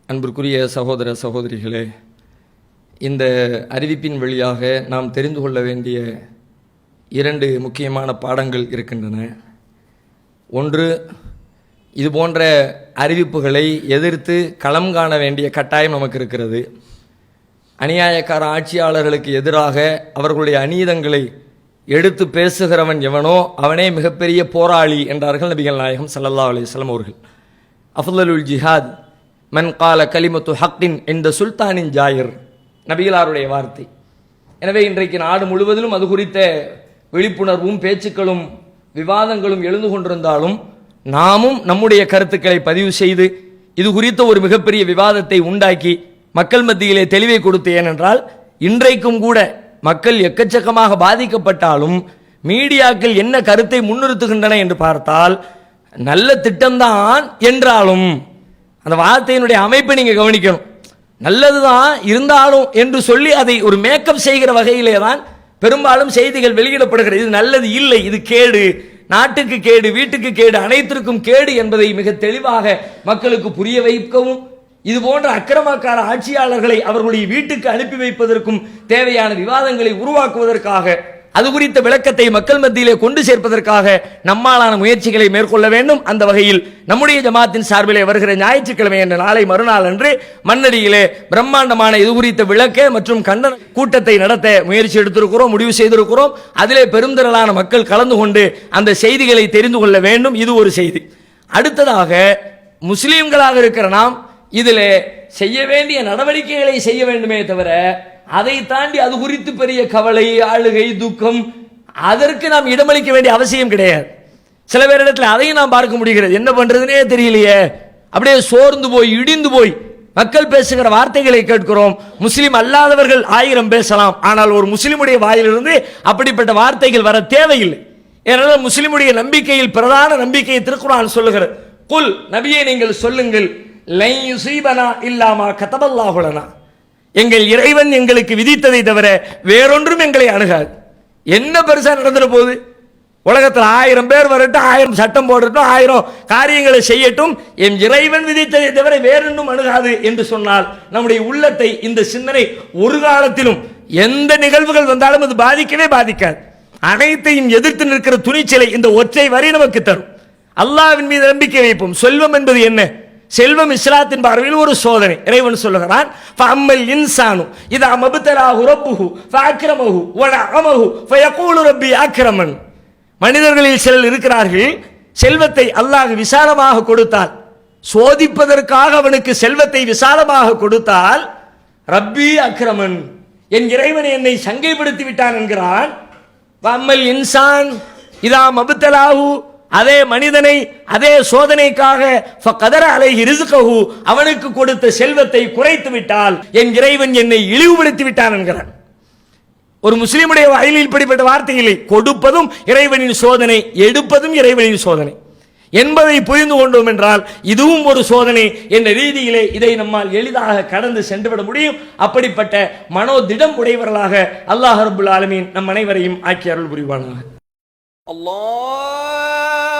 அன்பிற்குரிய சகோதர சகோதரிகளே, இந்த அறிவிப்பின் வழியாக நாம் தெரிந்து கொள்ள வேண்டிய 2 முக்கியமான பாடங்கள் இருக்கின்றன. ஒன்று, இது போன்ற அறிவிப்புகளை எதிர்த்து களம் காண வேண்டிய கட்டாயம் நமக்கு இருக்கிறது. அநியாயக்கார ஆட்சியாளர்களுக்கு எதிராக அவர்களுடைய அநீதங்களை எடுத்து பேசுகிறவன் எவனோ அவனே மிகப்பெரிய போராளி என்றார்கள் நபிகள் நாயகம் ஸல்லல்லாஹு அலைஹி வஸல்லம் அவர்கள். அஃதலுல் ஜிஹாத் மன் கால கலிமத்து ஹக்கின் என்ற சுல்தானின் ஜாயிர் நபிகளாருடைய வார்த்தை. எனவே இன்றைக்கு நாடு முழுவதிலும் அது குறித்த விழிப்புணர்வும் பேச்சுக்களும் விவாதங்களும் எழுந்து கொண்டிருந்தாலும் நாமும் நம்முடைய கருத்துக்களை பதிவு செய்து இது குறித்த ஒரு மிகப்பெரிய விவாதத்தை உண்டாக்கி மக்கள் மத்தியிலே தெளிவை கொடுத்து, ஏனென்றால் இன்றைக்கும் கூட மக்கள் எக்கச்சக்கமாக பாதிக்கப்பட்டாலும் மீடியாக்கள் என்ன கருத்தை முன்னிறுத்துகின்றன என்று பார்த்தால் நல்ல திட்டம்தான் என்றாலும் அந்த வார்த்தையினுடைய அமைப்பை நீங்கள் கவனிக்கணும். நல்லதுதான் இருந்தாலும் என்று சொல்லி அதை ஒரு மேக்கப் செய்கிற வகையிலே தான் பெரும்பாலும் செய்திகள் வெளியிடப்படுகிறது. இது நல்லது இல்லை, இது கேடு, நாட்டுக்கு கேடு, வீட்டுக்கு கேடு, அனைத்திற்கும் கேடு என்பதை மிக தெளிவாக மக்களுக்கு புரிய வைக்கவும், இது போன்ற அக்கிரமக்கார ஆட்சியாளர்களை அவர்களுடைய வீட்டுக்கு அனுப்பி வைப்பதற்கும் தேவையான விவாதங்களை உருவாக்குவதற்காக, அது குறித்த விளக்கத்தை மக்கள் மத்தியிலே கொண்டு சேர்ப்பதற்காக நம்மாலான முயற்சிகளை மேற்கொள்ள வேண்டும். அந்த வகையில் நம்முடைய ஜமாத்தின் சார்பிலே வருகிற ஞாயிற்றுக்கிழமை என்ற நாளை மறுநாள் அன்று மண்ணடியிலே பிரம்மாண்டமான இது குறித்த விளக்க மற்றும் கண்டன கூட்டத்தை நடத்த முயற்சி எடுத்திருக்கிறோம், முடிவு செய்திருக்கிறோம். அதிலே பெருந்திரளான மக்கள் கலந்து கொண்டு அந்த செய்திகளை தெரிந்து கொள்ள வேண்டும். இது ஒரு செய்தி. அடுத்ததாக, முஸ்லீம்களாக இருக்கிற நாம் இதில் செய்ய வேண்டிய நடவடிக்கைகளை செய்ய வேண்டுமே தவிர அதை தாண்டி அது குறித்து பெரிய கவலை, ஆளுகை, துக்கம் அதற்கு நாம் இடமளிக்க வேண்டிய அவசியம் கிடையாது. சில பேரிடத்தில் அதையும் நாம் பார்க்க முடிகிறது. என்ன பண்றதுனே தெரியலையே, அப்படியே சோர்ந்து போய் இடிந்து போய் மக்கள் பேசுகிற வார்த்தைகளை கேட்கிறோம். முஸ்லிம் அல்லாதவர்கள் 1000 பேசலாம், ஆனால் ஒரு முஸ்லிமுடைய வாயிலிருந்து அப்படிப்பட்ட வார்த்தைகள் வர தேவையில்லை. ஏனென்றால் முஸ்லிமுடைய நம்பிக்கையில் பிரதான நம்பிக்கையை திருக்குர்ஆன் சொல்லுகிறது. குல், நபியே நீங்கள் சொல்லுங்கள், லை யுஸீபனா இல்லாமா கதபல்லாஹு லனா, எங்கள் இறைவன் எங்களுக்கு விதித்ததை தவிர வேறொன்றும் எங்களை அணுகாது. என்ன பெருசா நடந்துட போகுது? உலகத்தில் 1000 பேர் வரட்டும், 1000 சட்டம் போடட்டும், 1000 காரியங்களை செய்யட்டும், என் இறைவன் விதித்ததை தவிர வேறொன்றும் அணுகாது என்று சொன்னால் நம்முடைய உள்ளத்தை இந்த சிந்தனை ஒரு காலத்திலும் எந்த நிகழ்வுகள் வந்தாலும் அது பாதிக்கவே பாதிக்காது. அனைத்தையும் எதிர்த்து நிற்கிற துணிச்சலை இந்த ஒற்றை வரி நமக்கு தரும். அல்லாஹ்வின் மீது நம்பிக்கை வைப்போம். செல்வம் என்பது என்ன? செல்வம் இஸ்லாத்தின் பார்வையில் ஒரு சோதனை. இறைவன் சொல்லுகிறான், ஃபஅம்மல் இன்சானு இதா மப்தலாஹு ரப்புஹு ஃபஅக்ரமஹு வனஅமஹு ஃபயகூலு ரப்பி அக்ரமன். மனிதர்களில் சிலர் இருக்கிறார்கள், செல்வத்தை அல்லாஹ் விசாலமாக கொடுத்தால், சோதிப்பதற்காக அவனுக்கு செல்வத்தை விசாலமாக கொடுத்தால், ரப்பி அக்ரமன், என் இறைவன் என்னை சங்கைப்படுத்தி விட்டான் என்கிறான். ஃபஅம்மல் இன்சான் இதா மப்தலாஹு, அதே மனிதனை அதே சோதனைக்காக ஃபகதர அலைஹி ரிஸ்கஹு, அவனுக்கு கொடுத்த செல்வத்தை குறைத்து விட்டால் என் இறைவன் என்னை இழிவுபடுத்தி விட்டான் என்கிறான். ஒரு முஸ்லிமுடைய வாயிலில் இப்படிப்பட்ட வார்த்தை இல்லை. கொடுப்பதும் இறைவனின் சோதனை, எடுப்பதும் இறைவனின் சோதனை என்பதை புரிந்து கொண்டோம் என்றால் இதுவும் ஒரு சோதனை என்ற ரீதியிலே இதை நம்மால் எளிதாக கடந்து சென்றுவிட முடியும். அப்படிப்பட்ட மனோதிடம் உடையவர்களாக அல்லாஹ் ரப்புல் ஆலமீன் நம் அனைவரையும் ஆக்கி அருள் புரிவானாக. அல்லாஹ்